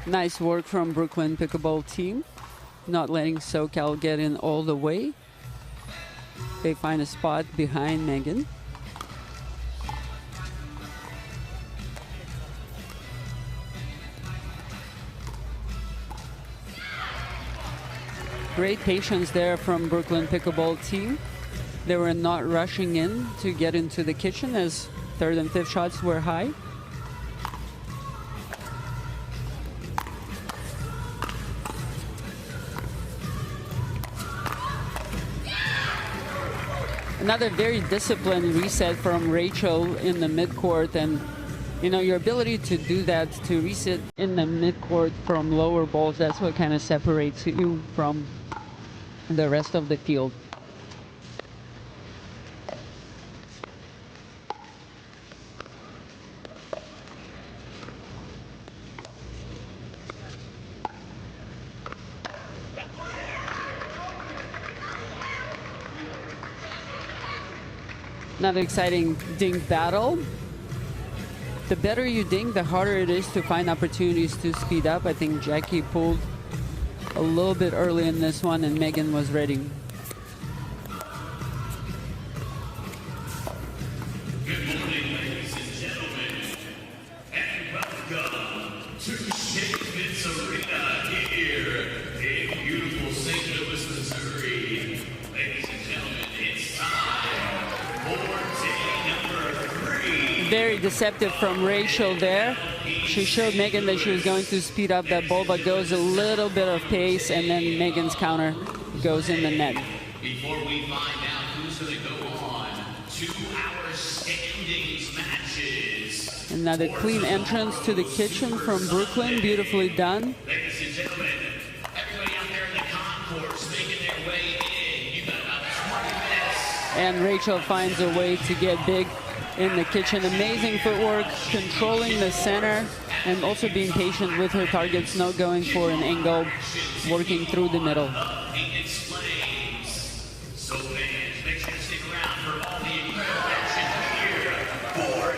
Nice work from Brooklyn Pickleball team, not letting SoCal get in all the way. They find a spot behind Megan. Great patience there from Brooklyn Pickleball team. They were not rushing in to get into the kitchen as third and fifth shots were high. Another very disciplined reset from Rachel in the midcourt, and you know, your ability to do that, to reset in the midcourt from lower balls, that's what kind of separates you from the rest of the field. Another exciting dink battle. The better you dink, the harder it is to find opportunities to speed up. I think Jackie pulled a little bit early in this one, and Megan was ready. Good morning, ladies and gentlemen, and welcome to Shakespeare's Arena here in beautiful St. Louis, Missouri. Ladies and gentlemen, it's time for day number 3. Very deceptive from Rachel there. She showed Megan that she was going to speed up that ball, but goes a little bit of pace, and then Megan's counter goes in the net. Before we find out who's going to go on to our standings matches. Another clean entrance to the kitchen from Brooklyn, beautifully done. Ladies and gentlemen, everybody out there in the concourse making their way in. You've got about 20 minutes. And Rachel finds a way to get big in the kitchen. Amazing footwork, controlling the center, and also being patient with her targets, not going for an angle, working through the middle. So fans, make sure to stick around for all the incredible action here for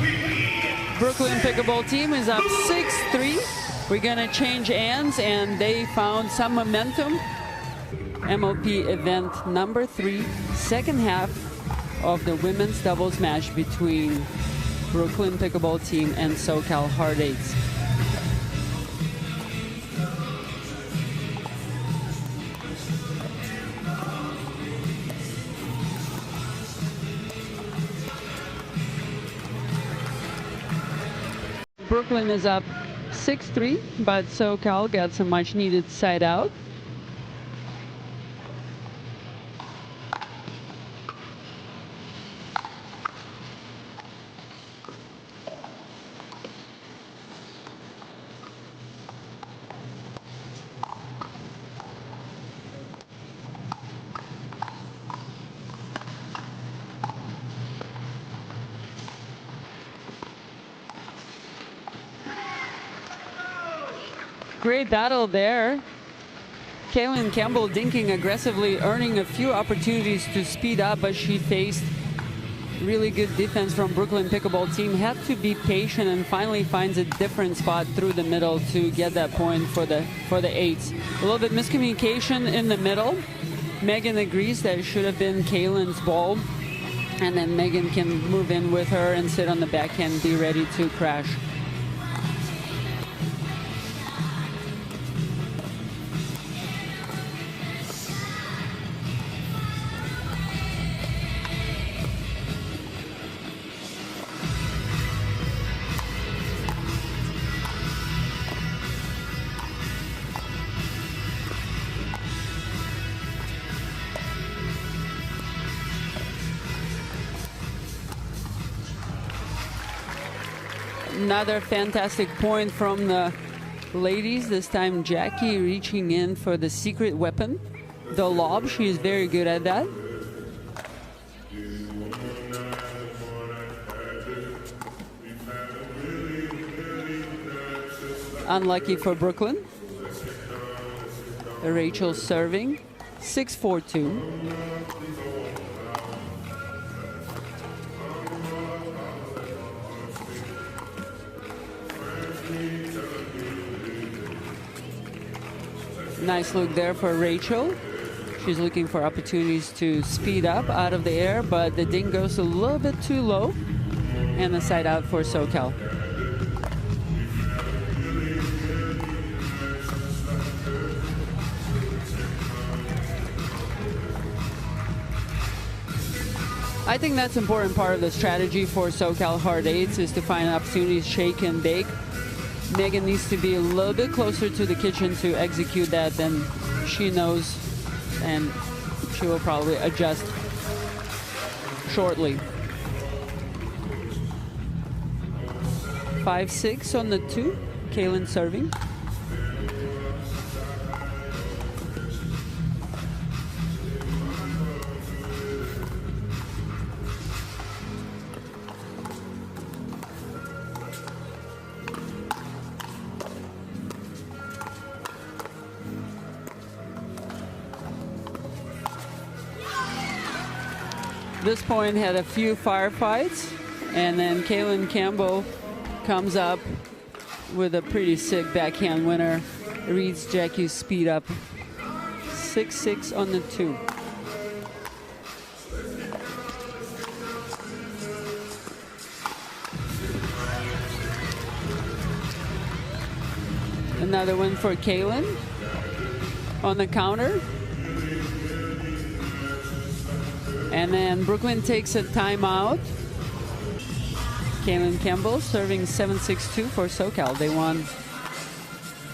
MLP. Brooklyn Pickleball team is up 6-3. We're gonna change hands, and they found some momentum. MLP event number 3, second half of the women's doubles match between Brooklyn Pickleball team and SoCal Hard Eights. Brooklyn is up 6-3, but SoCal got some much needed side out. Great battle there. Kaylin Campbell dinking aggressively, earning a few opportunities to speed up, but she faced really good defense from Brooklyn Pickleball team. Had to be patient and finally finds a different spot through the middle to get that point for the eights. A little bit miscommunication in the middle. Megan agrees that it should have been Kaylin's ball, and then Megan can move in with her and sit on the backhand, be ready to crash. Another fantastic point from the ladies, this time Jackie reaching in for the secret weapon, the lob. She is very good at that. Unlucky for Brooklyn. Rachel serving, 6-4-2. Nice look there for Rachel. She's looking for opportunities to speed up out of the air, but the ding goes a little bit too low. And the side out for SoCal. I think that's an important part of the strategy for SoCal Hard Eights is to find opportunities, shake and bake. Megan needs to be a little bit closer to the kitchen to execute that than she knows, and she will probably adjust shortly. 5-6 on the 2. Kaylin serving. This point had a few firefights, and then Kaylin Campbell comes up with a pretty sick backhand winner. Reads Jackie's speed up. 6-6 on the 2. Another one for Kaylin on the counter. And then Brooklyn takes a timeout. Kaylin Campbell serving 7-6-2 for SoCal. They won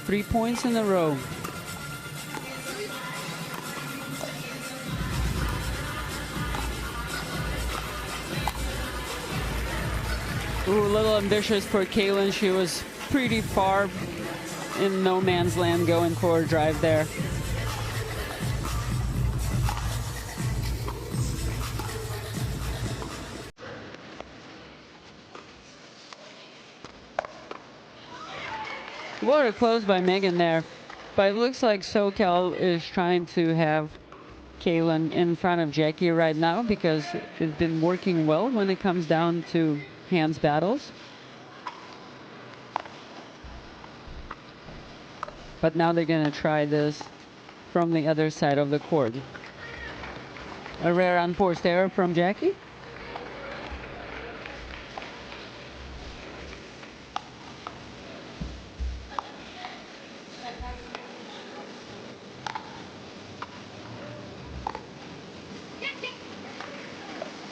3 points in a row. Ooh, a little ambitious for Kaylin. She was pretty far in no man's land going for a drive there. What a close by Megan there. But it looks like SoCal is trying to have Kaylin in front of Jackie right now because it's been working well when it comes down to hands battles. But now they're going to try this from the other side of the court. A rare unforced error from Jackie.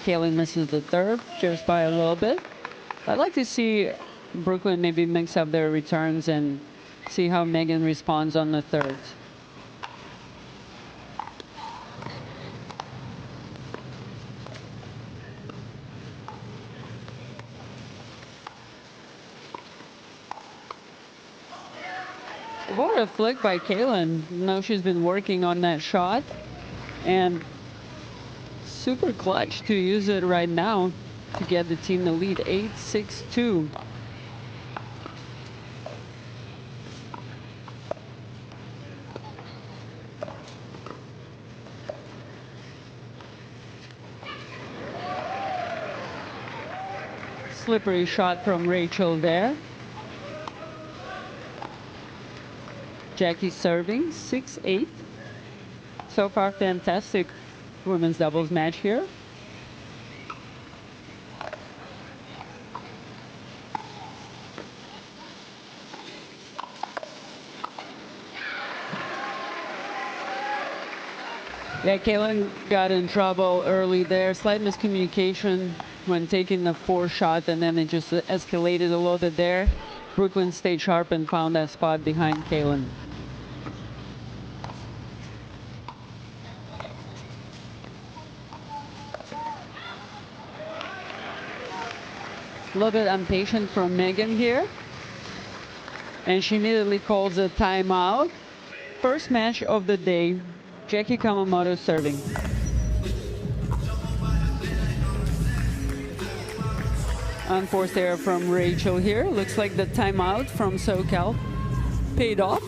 Kaylin misses the third just by a little bit. I'd like to see Brooklyn maybe mix up their returns and see how Megan responds on the thirds. What a flick by Kaylin. You know, she's been working on that shot and super clutch to use it right now to get the team the lead. 8-6-2. Slippery shot from Rachel there. Jackie serving 6-8. So far, fantastic women's doubles match here. Yeah, Kaylin got in trouble early there. Slight miscommunication when taking the 4 shot, and then it just escalated a little bit there. Brooklyn stayed sharp and found that spot behind Kaylin. A little bit impatient from Megan here. And she immediately calls a timeout. First match of the day, Jackie Kamamoto serving. Unforced error from Rachel here. Looks like the timeout from SoCal paid off.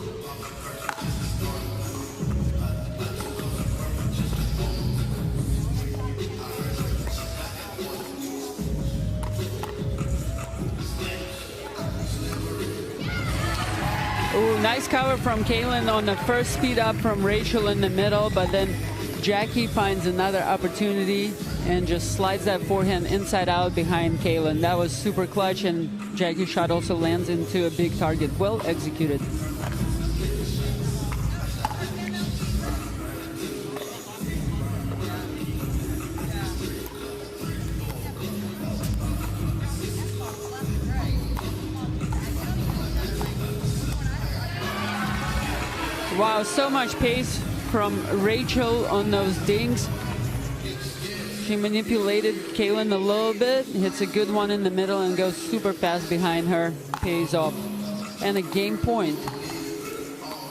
Nice cover from Kaylin on the first speed up from Rachel in the middle, but then Jackie finds another opportunity and just slides that forehand inside out behind Kaylin. That was super clutch, and Jackie's shot also lands into a big target. Well executed. Wow, so much pace from Rachel on those dings. She manipulated Kaylin a little bit, hits a good one in the middle and goes super fast behind her. Pays off. And a game point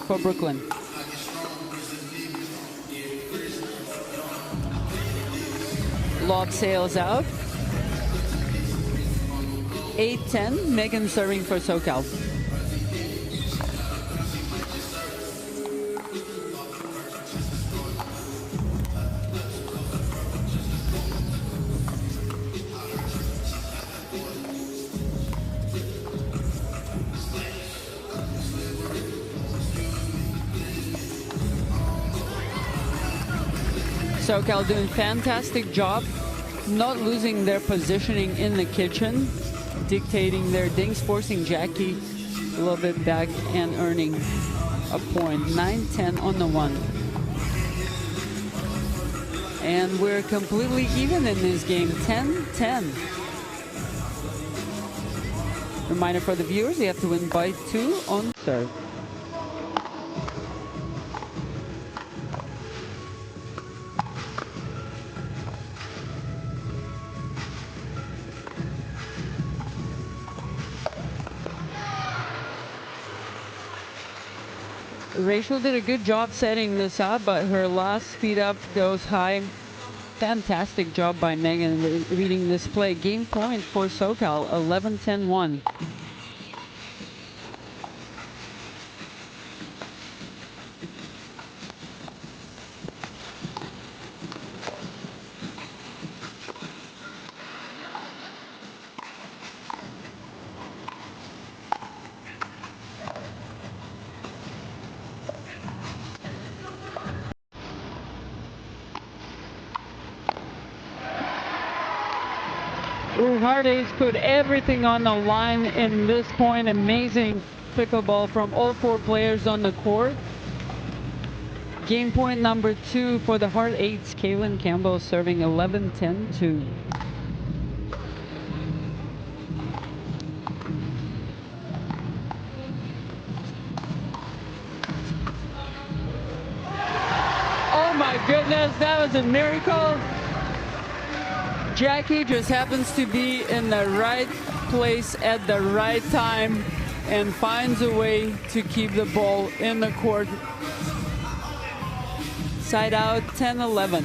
for Brooklyn. Lob sails out. 8-10, Megan serving for SoCal. SoCal doing fantastic job, not losing their positioning in the kitchen, dictating their dings, forcing Jackie a little bit back and earning a point. 9-10 on the one. And we're completely even in this game, 10-10. Reminder for the viewers, you have to win by 2 on serve. Rachel did a good job setting this up, but her last speed up goes high. Fantastic job by Megan reading this play. Game point for SoCal, 11-10-1. Hardy's put everything on the line in this point. Amazing pickleball from all 4 players on the court. Game point number 2 for the Hard Eights. Kaylin Campbell serving 11-10-2. Oh my goodness, that was a miracle. Jackie just happens to be in the right place at the right time and finds a way to keep the ball in the court. Side out, 10-11.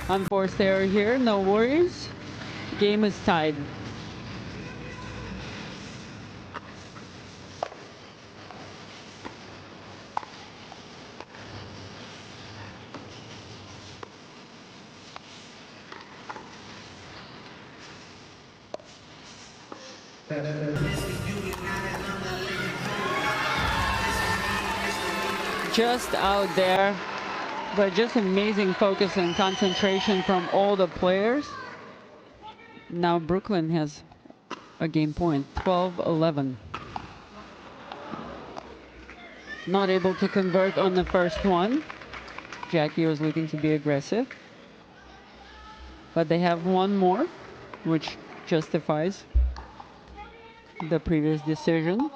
Unforced error here, no worries. Game is tied. Just out there, but just amazing focus and concentration from all the players. Now Brooklyn has a game point, 12-11. Not able to convert on the first one. Jackie was looking to be aggressive, but they have one more, which justifies the previous decision.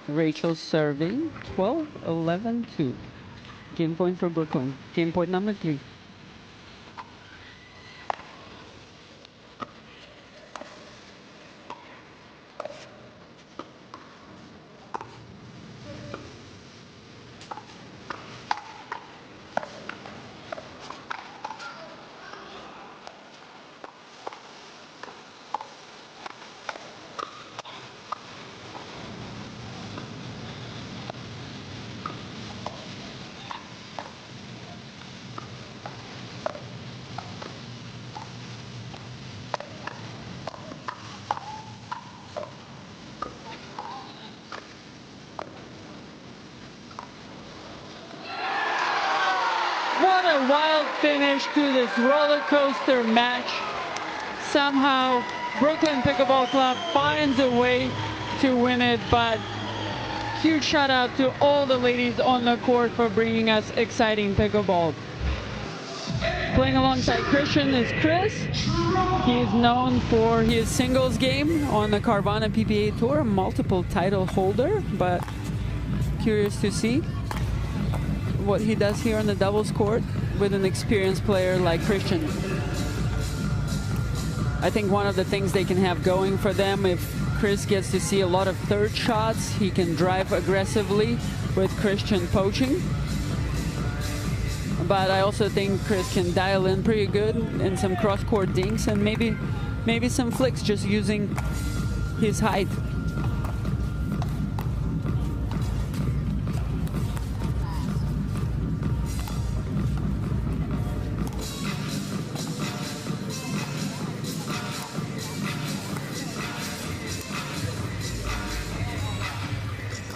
Rachel serving, 12-11-2. Game point for Brooklyn. Game point number 3. a wild finish to this roller coaster match. Somehow, Brooklyn Pickleball Club finds a way to win it, but huge shout out to all the ladies on the court for bringing us exciting pickleball. Playing alongside Christian is Chris. He's known for his singles game on the Carvana PPA Tour, multiple title holder, but curious to see what he does here on the doubles court with an experienced player like Christian. I think one of the things they can have going for them, if Chris gets to see a lot of third shots, he can drive aggressively with Christian poaching. But I also think Chris can dial in pretty good in some cross-court dinks and maybe some flicks just using his height.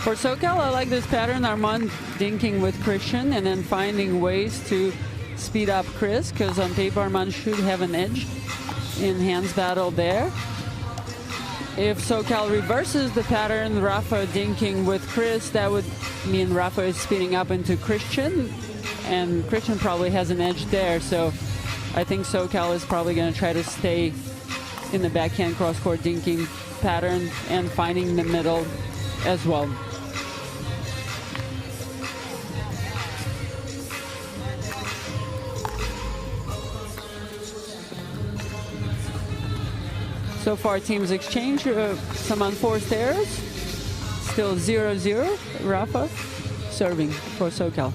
For SoCal, I like this pattern. Armand dinking with Christian and then finding ways to speed up Chris, because on paper Armand should have an edge in hands battle there. If SoCal reverses the pattern, Rafa dinking with Chris, that would mean Rafa is speeding up into Christian, and Christian probably has an edge there. So I think SoCal is probably going to try to stay in the backhand cross-court dinking pattern and finding the middle as well. So far, teams exchange some unforced errors. Still 0-0. Rafa serving for SoCal.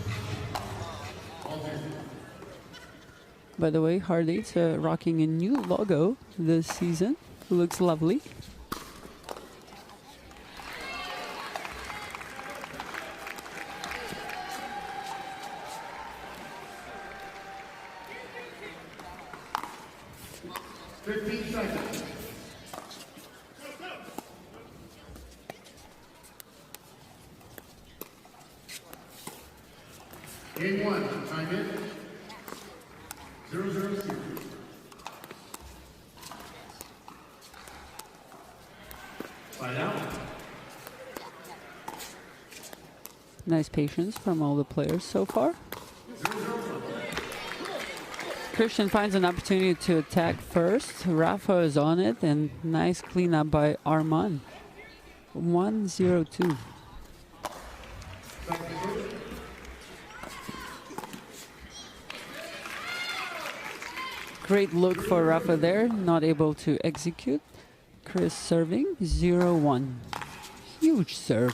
By the way, Hardate's rocking a new logo this season. Looks lovely. Game one, time in. 0-0. Slide out. Nice patience from all the players so far. Christian finds an opportunity to attack first. Rafa is on it, and nice cleanup by Armand. 1-0-2. Great look for Rafa there, not able to execute. Chris serving, 0-1. Huge serve.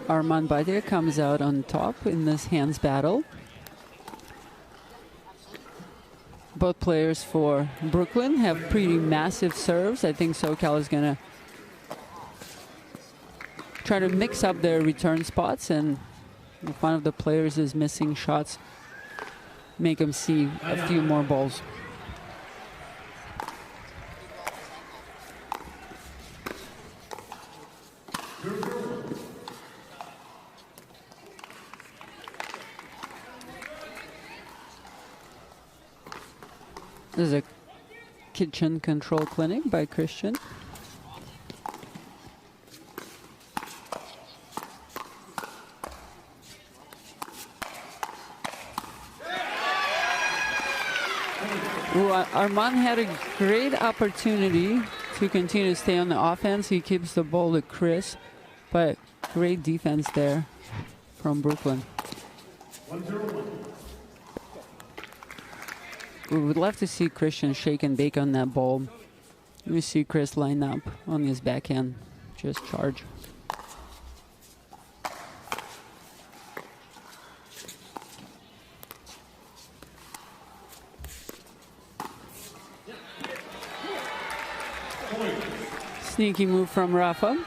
Armand Bade comes out on top in this hands battle. Both players for Brooklyn have pretty massive serves. I think SoCal is going to try to mix up their return spots, and if one of the players is missing shots, make them see a few more balls. This is a kitchen control clinic by Christian. Armand had a great opportunity to continue to stay on the offense. He keeps the ball to Chris, but great defense there from Brooklyn. 1-0-1. We would love to see Christian shake and bake on that ball. Let me see Chris line up on his backhand. Just charge. Sneaky move from Rafa.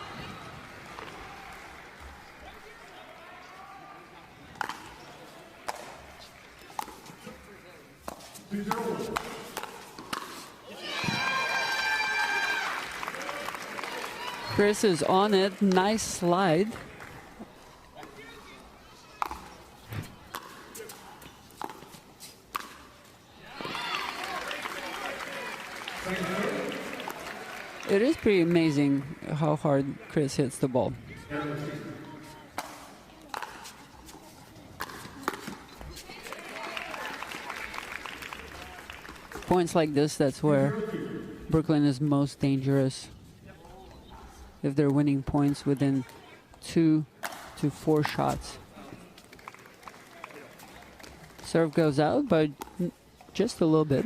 Chris is on it. Nice slide. It is pretty amazing how hard Chris hits the ball. Points like this, that's where Brooklyn is most dangerous. If they're winning points within 2 to 4 shots. Serve goes out, but just a little bit.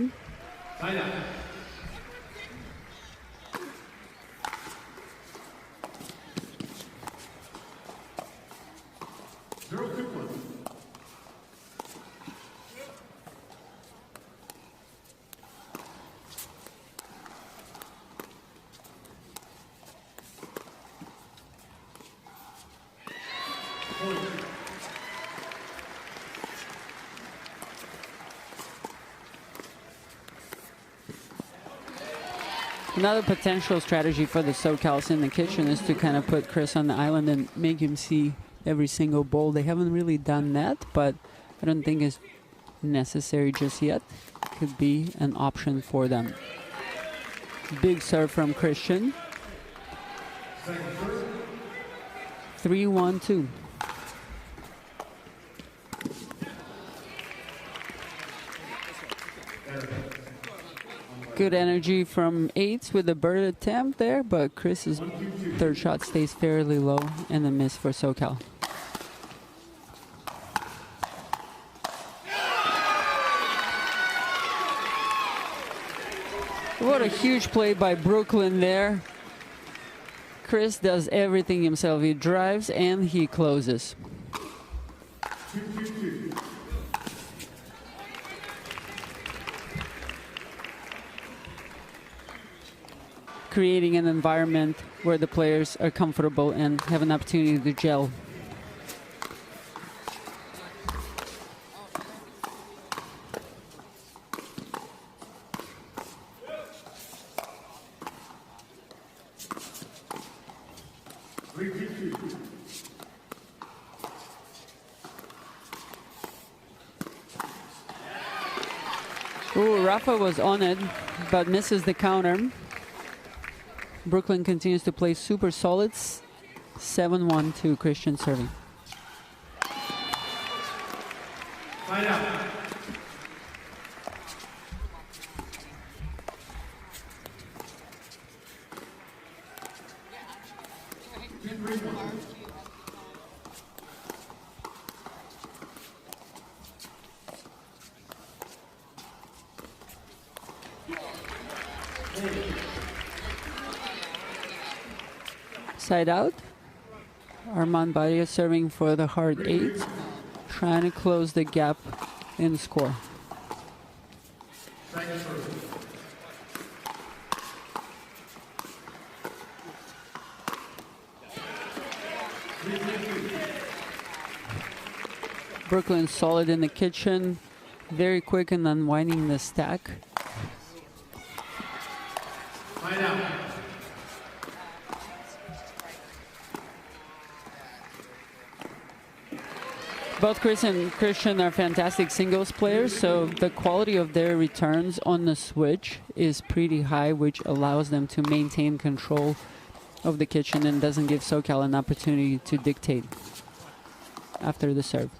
Another potential strategy for the SoCals in the kitchen is to kind of put Chris on the island and make him see every single bowl. They haven't really done that, but I don't think it's necessary just yet. Could be an option for them. Big serve from Christian. 3-1-2. Good energy from eights with a bird attempt there, but Chris's third shot stays fairly low and a miss for SoCal. What a huge play by Brooklyn there. Chris does everything himself. He drives and he closes. Creating an environment where the players are comfortable and have an opportunity to gel. Ooh, Rafa was on it, but misses the counter. Brooklyn continues to play super solid. 7-1 to Christian serving. Line out. Side out. Armand Badia serving for the hard 8, trying to close the gap in score. Brooklyn solid in the kitchen, very quick in unwinding the stack. Line out. Both Chris and Christian are fantastic singles players, so the quality of their returns on the switch is pretty high, which allows them to maintain control of the kitchen and doesn't give SoCal an opportunity to dictate after the serve.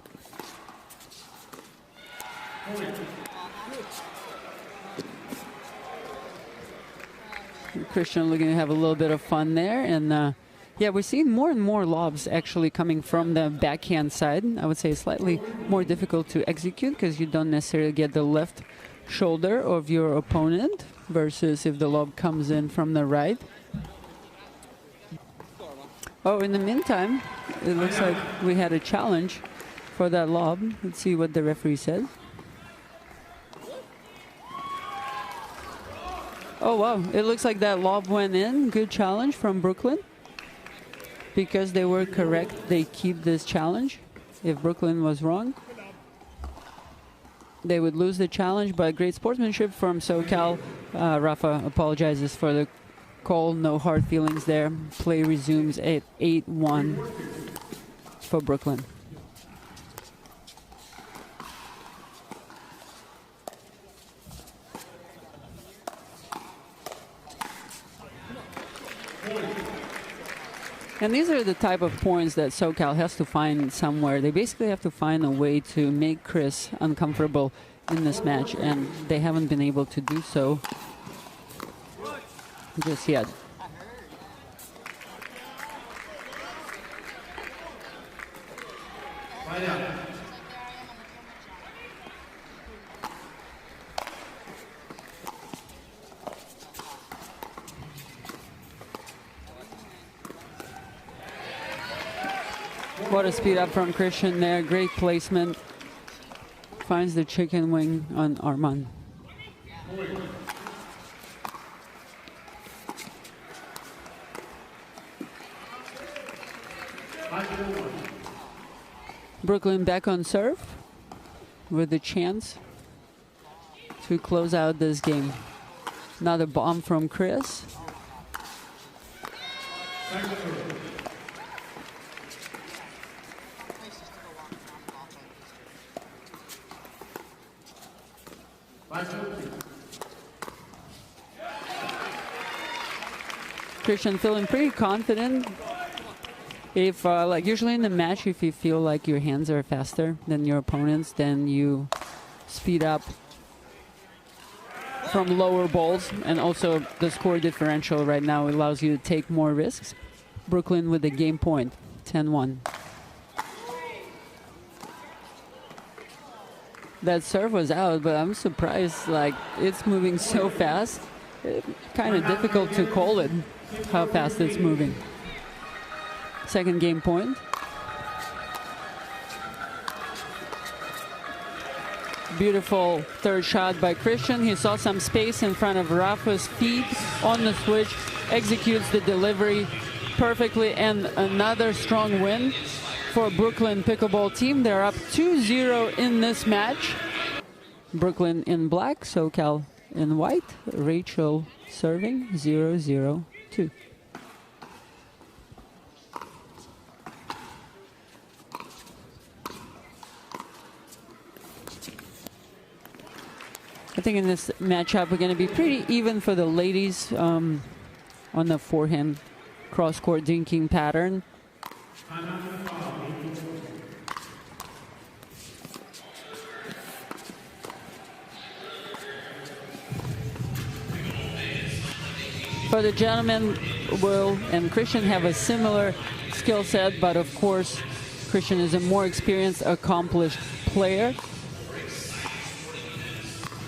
Christian looking to have a little bit of fun there, and yeah, we're seeing more and more lobs actually coming from the backhand side. I would say it's slightly more difficult to execute because you don't necessarily get the left shoulder of your opponent versus if the lob comes in from the right. Oh, in the meantime, it looks like we had a challenge for that lob. Let's see what the referee said. Oh, wow. It looks like that lob went in. Good challenge from Brooklyn. Because they were correct, they keep this challenge. If Brooklyn was wrong, they would lose the challenge, but great sportsmanship from SoCal. Rafa apologizes for the call, no hard feelings there. Play resumes at 8-1 for Brooklyn. And these are the type of points that SoCal has to find somewhere. They basically have to find a way to make Chris uncomfortable in this match, and they haven't been able to do so just yet. What a speed up from Christian there. Great placement. Finds the chicken wing on Armand. Brooklyn back on serve with a chance to close out this game. Another bomb from Chris. Christian feeling pretty confident. If like usually in the match, if you feel like your hands are faster than your opponents, then you speed up from lower balls, and also the score differential right now allows you to take more risks. Brooklyn with the game point, 10-1. That serve was out, but I'm surprised, like, it's moving so fast. Kind of difficult to call it, how fast it's moving. Second game point. Beautiful third shot by Christian. He saw some space in front of Rafa's feet on the switch, executes the delivery perfectly, and another strong win for Brooklyn Pickleball team. They're up 2-0 in this match. Brooklyn in black, SoCal in white. Rachel serving 0-0-2. I think in this matchup we're going to be pretty even for the ladies on the forehand cross-court dinking pattern. For the gentlemen, Will and Christian have a similar skill set, but of course Christian is a more experienced, accomplished player.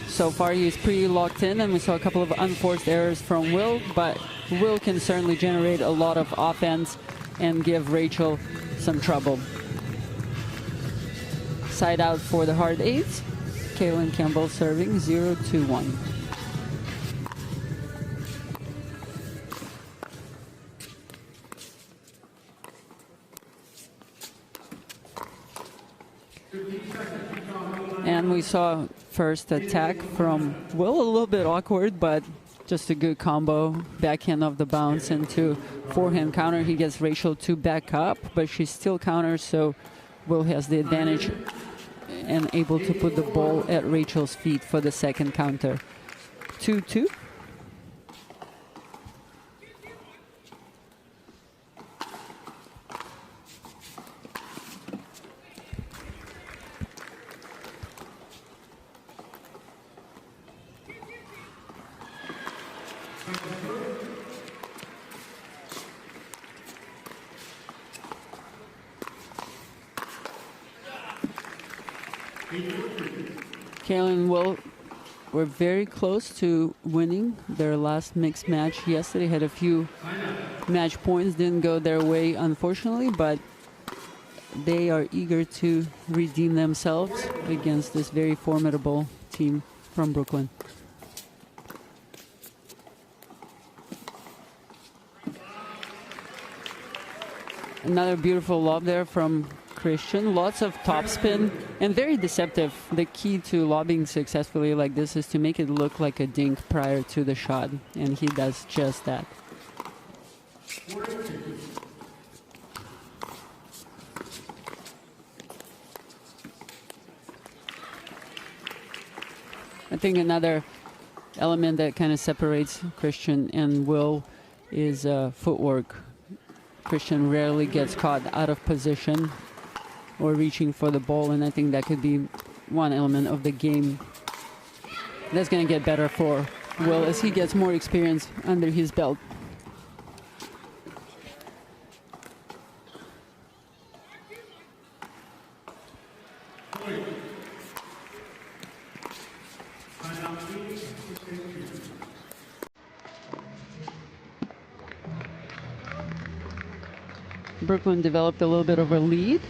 So far he's pretty locked in, and we saw a couple of unforced errors from Will, but Will can certainly generate a lot of offense and give Rachel some trouble. Side out for the hard eights. Kaylin Campbell serving 0-2-1. And we saw first attack from Will, a little bit awkward, but just a good combo. Backhand off the bounce into forehand counter. He gets Rachel to back up, but she still counters, so Will has the advantage and able to put the ball at Rachel's feet for the second counter. 2-2. Kaylin and Will were very close to winning their last mixed match yesterday. Had a few match points, didn't go their way unfortunately, but they are eager to redeem themselves against this very formidable team from Brooklyn. Another beautiful lob there from Christian. Lots of topspin and very deceptive. The key to lobbing successfully like this is to make it look like a dink prior to the shot, and he does just that. I think another element that kind of separates Christian and Will is footwork. Christian rarely gets caught out of position or reaching for the ball, and I think that could be one element of the game that's going to get better for Will as he gets more experience under his belt. Brooklyn developed a little bit of a lead.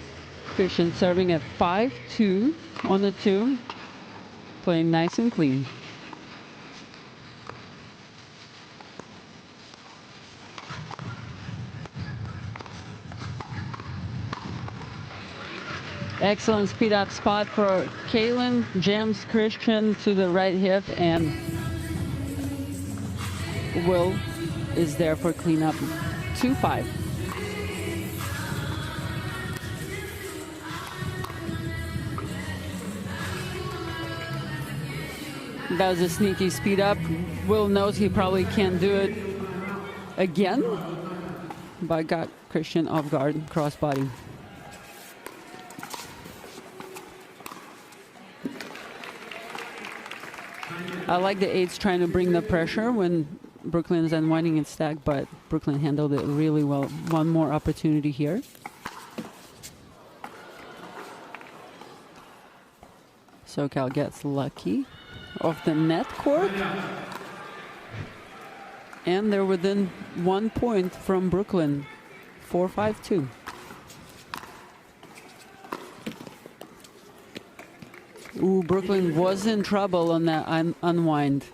Christian serving at 5-2 on the 2, playing nice and clean. Excellent speed up spot for Kalen. Jams Christian to the right hip, and Will is there for cleanup. 2-5. That was a sneaky speed up. Will knows he probably can't do it again, but got Christian off guard, crossbody. I like the 8s trying to bring the pressure when Brooklyn is unwinding its stack, but Brooklyn handled it really well. One more opportunity here. SoCal gets lucky off the net court. And they're within 1 point from Brooklyn. 4-5-2. Ooh, Brooklyn was in trouble on that unwind.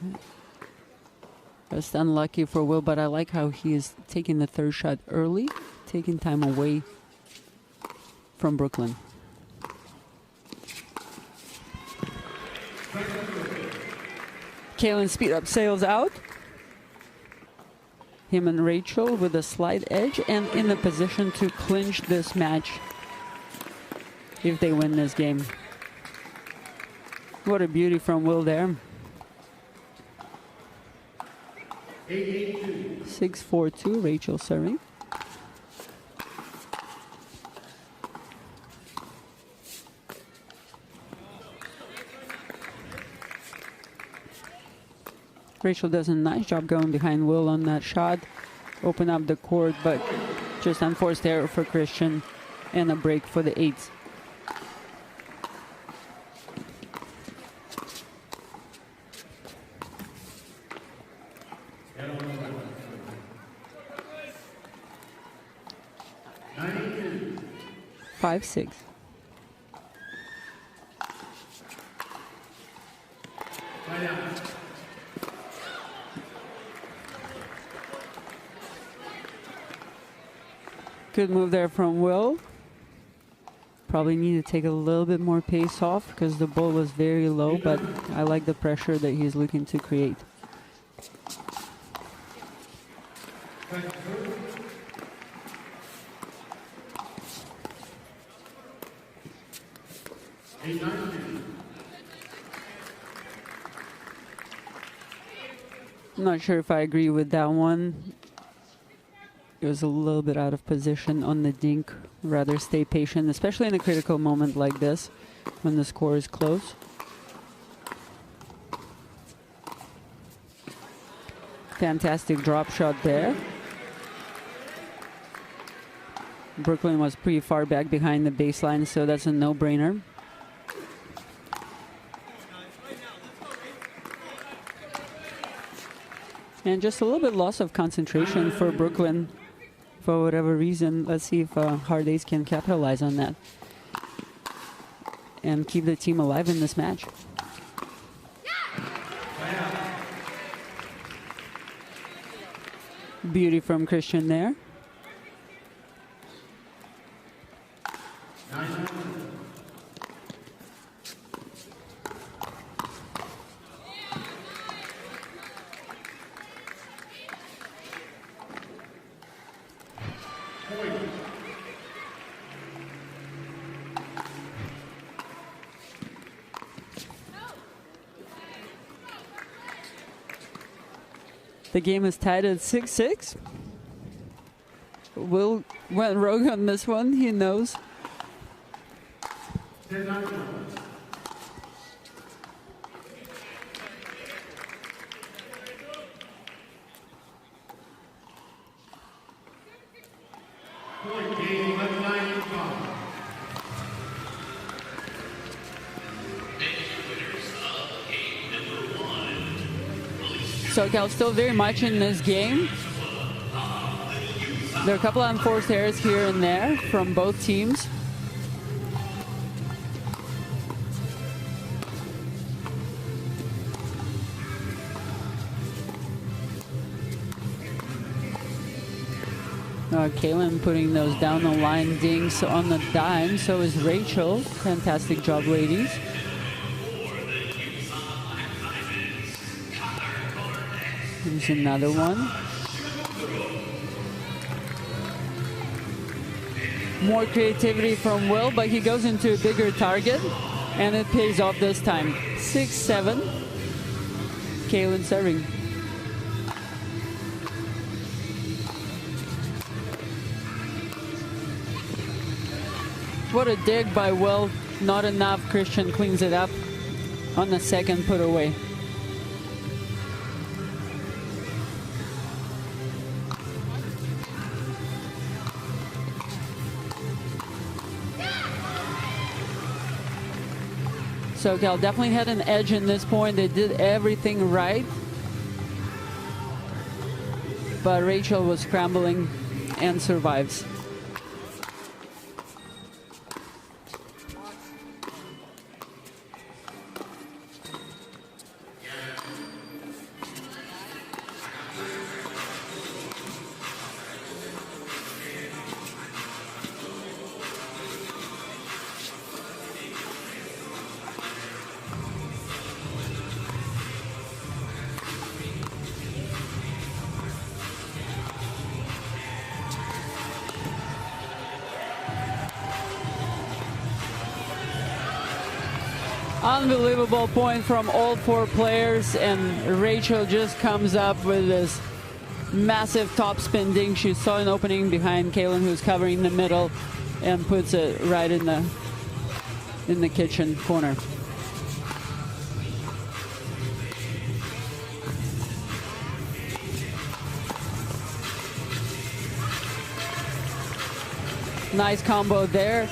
Just unlucky for Will, but I like how he is taking the third shot early, taking time away from Brooklyn. Kalen speed up, sails out. Him and Rachel with a slight edge and in the position to clinch this match if they win this game. What a beauty from Will there. 6-4-2, Rachel serving. Rachel does a nice job going behind Will on that shot. Open up the court, but just unforced error for Christian and a break for the 8s. Five, 6. Good move there from Will. Probably need to take a little bit more pace off because the ball was very low, but I like the pressure that he's looking to create. I'm not sure if I agree with that one. It was a little bit out of position on the dink. Rather stay patient, especially in a critical moment like this when the score is close. Fantastic drop shot there. Brooklyn was pretty far back behind the baseline, so that's a no-brainer. And just a little bit loss of concentration for Brooklyn for whatever reason. Let's see if Hard Ace can capitalize on that and keep the team alive in this match. Beauty from Christian there. The game is tied at 6-6. Will went rogue on this one, he knows. SoCal still very much in this game. There are a couple of unforced errors here and there from both teams. Kaylin putting those down the line dinks on the dime. So is Rachel. Fantastic job, ladies. Here's another one. More creativity from Will, but he goes into a bigger target, and it pays off this time. 6-7. Kaylin serving. What a dig by Will. Not enough. Christian cleans it up on the second put away. SoCal definitely had an edge in this point. They did everything right. But Rachel was scrambling and survives. Unbelievable point from all four players, and Rachel just comes up with this massive top spin dink. She saw an opening behind Kaylin, who's covering the middle, and puts it right in the kitchen corner. Nice combo there.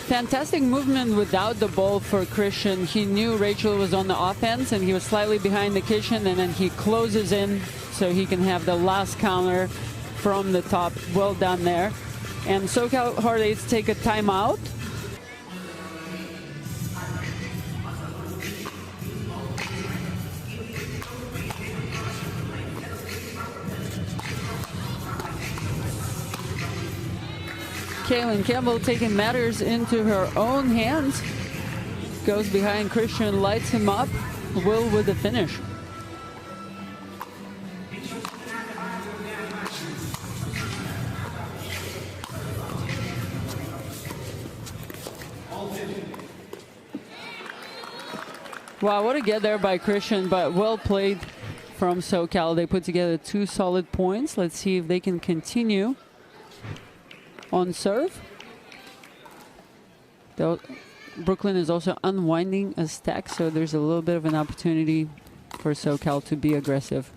Fantastic movement without the ball for Christian. He knew Rachel was on the offense, and he was slightly behind the kitchen, and then he closes in so he can have the last counter from the top. Well done there. And SoCal Hard Eights take a timeout. Kaylin Campbell taking matters into her own hands. Goes behind Christian, lights him up. Will with the finish. Wow, what a get there by Christian, but well played from SoCal. They put together 2 solid points. Let's see if they can continue on serve. Brooklyn is also unwinding a stack, so there's a little bit of an opportunity for SoCal to be aggressive.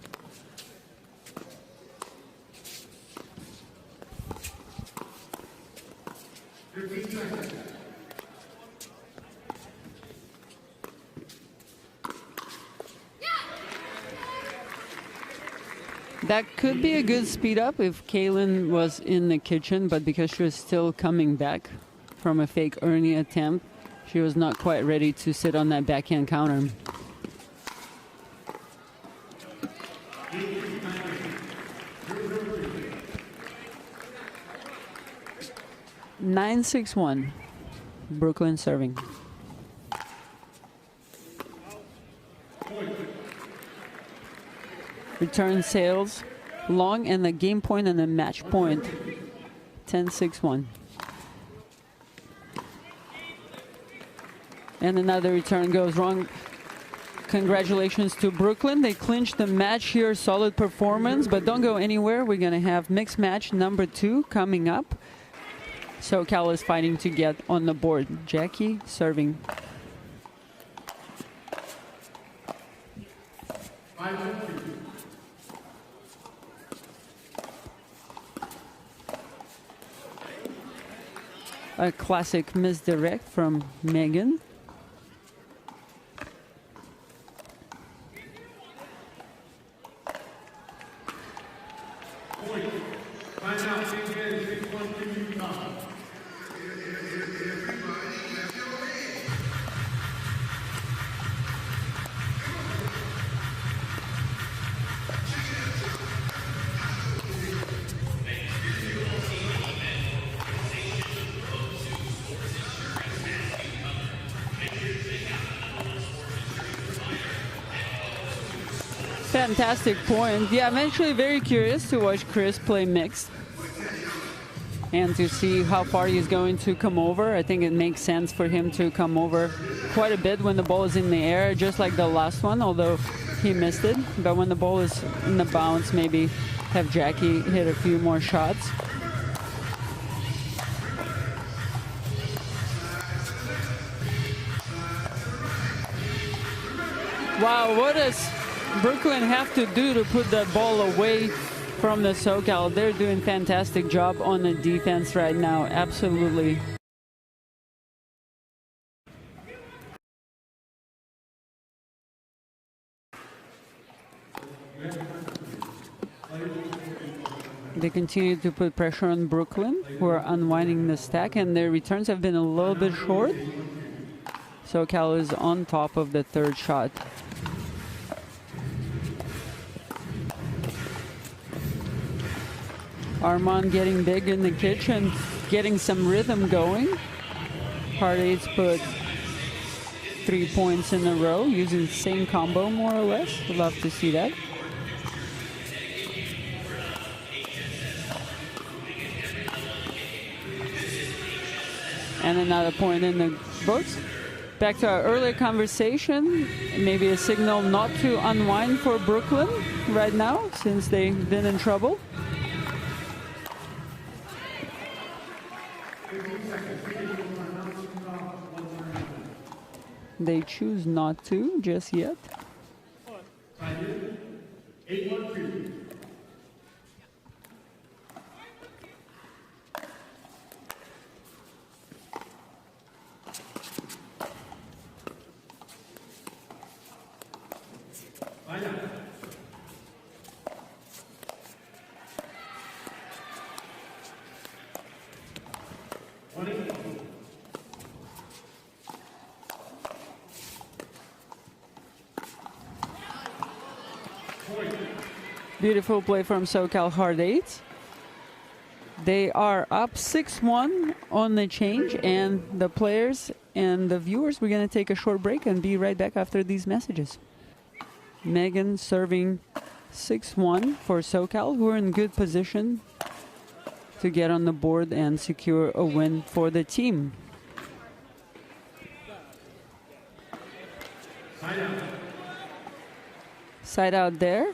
That could be a good speed up if Kaylin was in the kitchen, but because she was still coming back from a fake Ernie attempt, she was not quite ready to sit on that backhand counter. (9-6-1). Brooklyn serving. Return sails long, and the game point and the match point. 10-6-1. And another return goes wrong. congratulations to Brooklyn. They clinched the match here. Solid performance, but don't go anywhere. We're going to have mixed match number 2 coming up. SoCal is fighting to get on the board. Jackie serving. A classic misdirect from Megan. Fantastic point. Yeah, I'm actually very curious to watch Chris play mixed and to see how far he's going to come over. I think it makes sense for him to come over quite a bit when the ball is in the air, just like the last one, although he missed it. But when the ball is in the bounce, maybe have Jackie hit a few more shots. Wow, what does Brooklyn have to do to put that ball away from the SoCal? They're doing a fantastic job on the defense right now. Absolutely. They continue to put pressure on Brooklyn, who are unwinding the stack, and their returns have been a little bit short. SoCal is on top of the third shot. Armand getting big in the kitchen, getting some rhythm going. Hard Eights put 3 points in a row using the same combo, more or less. Would love to see that. And another point in the books. Back to our earlier conversation, maybe a signal not to unwind for Brooklyn right now, since they've been in trouble. They choose not to just yet. Beautiful play from SoCal Hard Eights. They are up 6-1 on the change, and the players and the viewers, we're going to take a short break and be right back after these messages. Megan serving 6-1 for SoCal, who are in good position to get on the board and secure a win for the team. Side out there.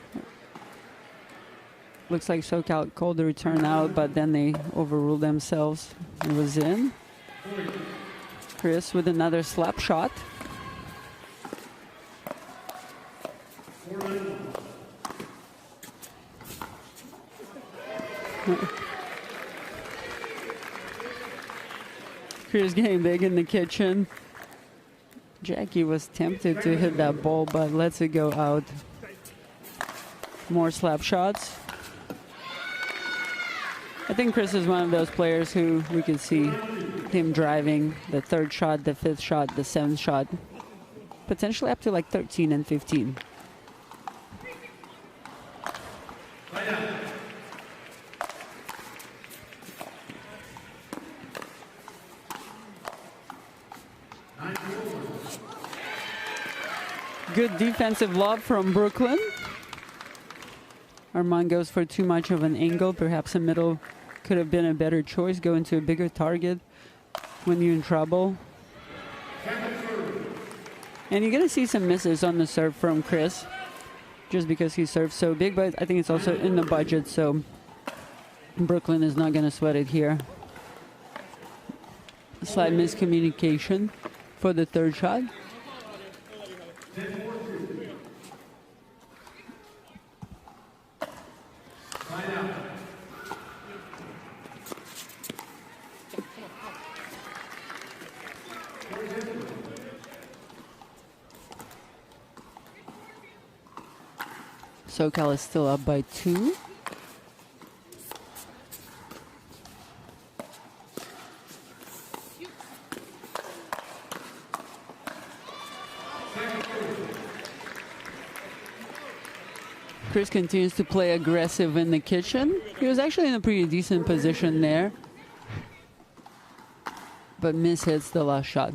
Looks like SoCal called the return out, but then they overruled themselves. It was in. Chris with another slap shot. Chris getting big in the kitchen. Jackie was tempted to hit that ball, but lets it go out. More slap shots. I think Chris is one of those players who we could see him driving the third shot, the fifth shot, the seventh shot, potentially up to like 13 and 15. Good defensive lob from Brooklyn. Armand goes for too much of an angle. Perhaps a middle could have been a better choice. Go into a bigger target when you're in trouble. And you're going to see some misses on the serve from Chris, just because he serves so big, but I think it's also in the budget, so Brooklyn is not going to sweat it here. Slight miscommunication for the third shot. SoCal is still up by 2. Chris continues to play aggressive in the kitchen. He was actually in a pretty decent position there, but mishits the last shot.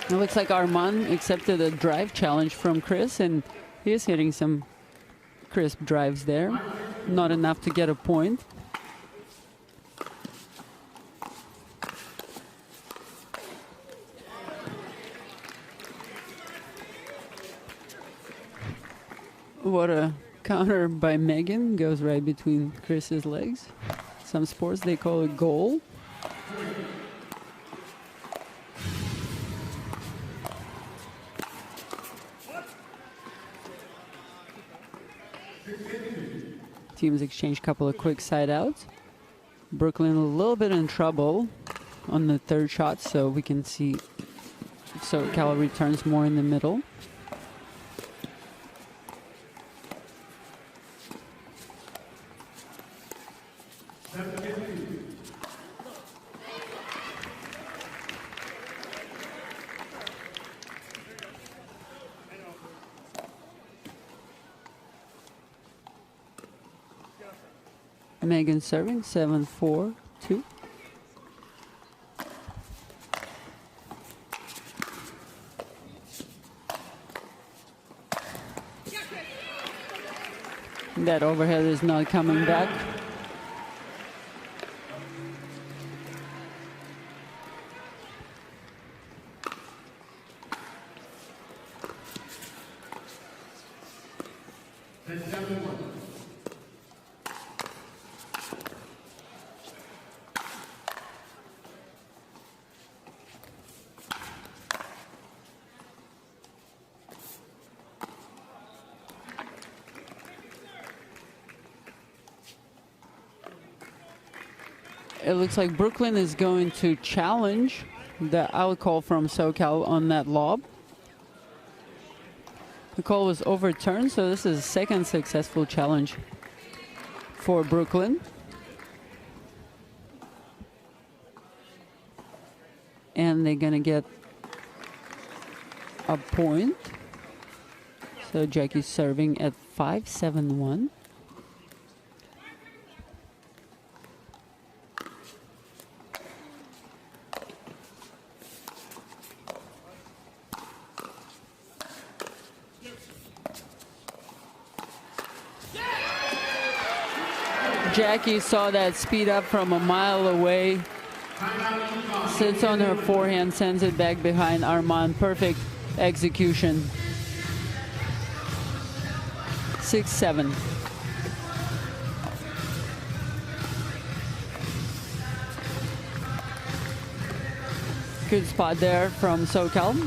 It looks like Armand accepted a drive challenge from Chris, and he is hitting some crisp drives there. Not enough to get a point. What a counter by Megan. Goes right between Chris's legs. Some sports, they call it goal. Teams exchange a couple of quick side outs. Brooklyn a little bit in trouble on the third shot, so we can see SoCal returns more in the middle. Megan serving 7-4-2. That overhead is not coming back. It looks like Brooklyn is going to challenge the out call from SoCal on that lob. The call was overturned, so this is a second successful challenge for Brooklyn. And they're going to get a point. So Jackie's serving at 5-7-1. Jackie saw that speed up from a mile away. Sits on her forehand, sends it back behind Armand. Perfect execution. 6-7. Good spot there from SoCal.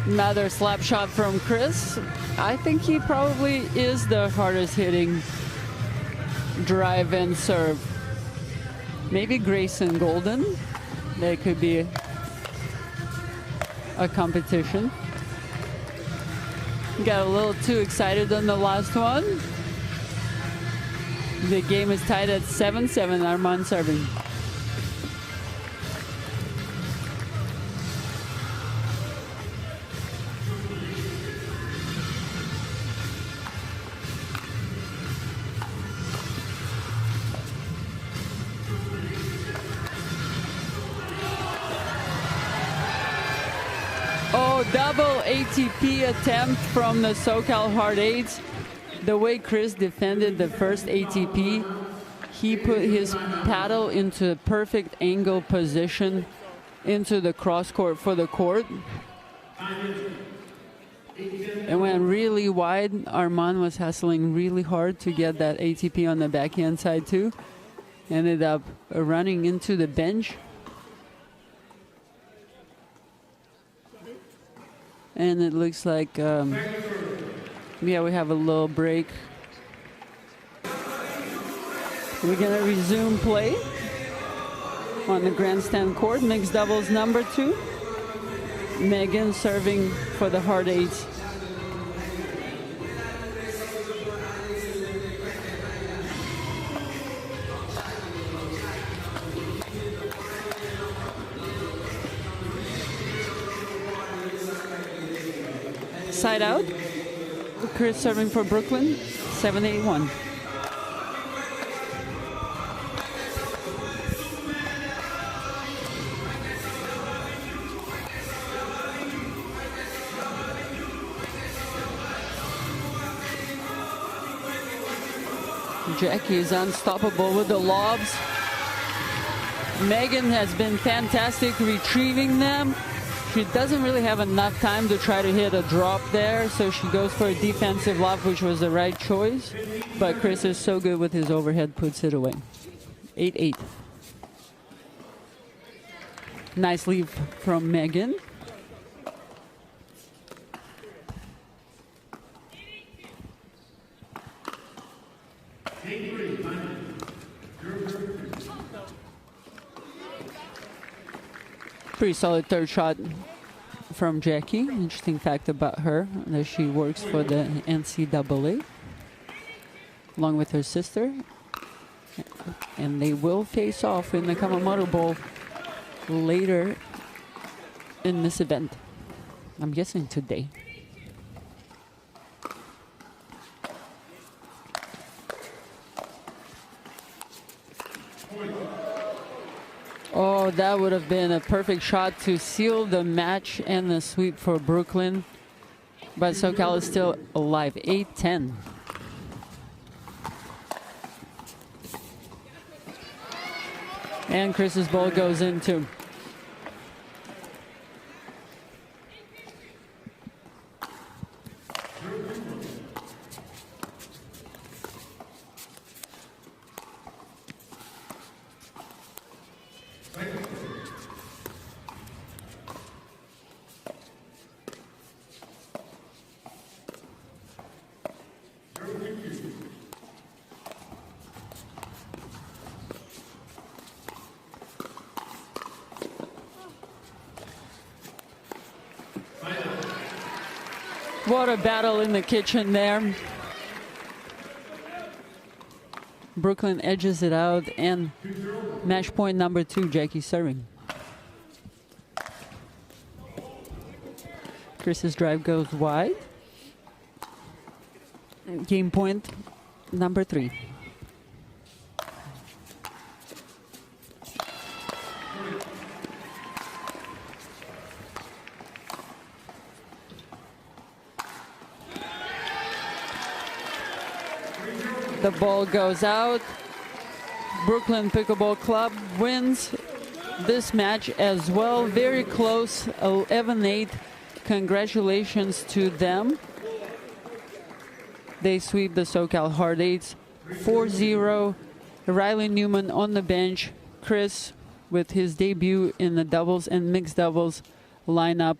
Another slap shot from Chris. I think he probably is the hardest hitting drive and serve. Maybe Grayson Golden. That could be a competition. Got a little too excited on the last one. The game is tied at 7-7. Armand serving. Oh, double ATP attempt from the SoCal Hard Eights. The way Chris defended the first ATP, he put his paddle into a perfect angle position into the cross court for the court. It went really wide. Armand was hustling really hard to get that ATP on the backhand side too. Ended up running into the bench. And it looks like, yeah, we have a little break. We're going to resume play on the grandstand court. Mixed doubles number 2. Megan serving for the Hard Eights. Side out. Chris serving for Brooklyn. 7-8-1. Jackie is unstoppable with the lobs. Megan has been fantastic retrieving them. She doesn't really have enough time to try to hit a drop there, so she goes for a defensive lob, which was the right choice. But Chris is so good with his overhead, puts it away. 8-8. Nice lead from Megan. Pretty solid third shot from Jackie. Interesting fact about her, that she works for the NCAA along with her sister. And they will face off in the Kamamoto Bowl later in this event. I'm guessing today. Oh, that would have been a perfect shot to seal the match and the sweep for Brooklyn. But SoCal is still alive. 8-10. And Chris's ball goes in too. What a battle in the kitchen there. Brooklyn edges it out, and match point number 2, Jackie serving. Chris's drive goes wide. Game point number 3. The ball goes out. Brooklyn Pickleball Club wins this match as well. Very close, 11-8. Congratulations to them. They sweep the SoCal Hard Eights 4-0. Riley Newman on the bench. Chris with his debut in the doubles and mixed doubles lineup.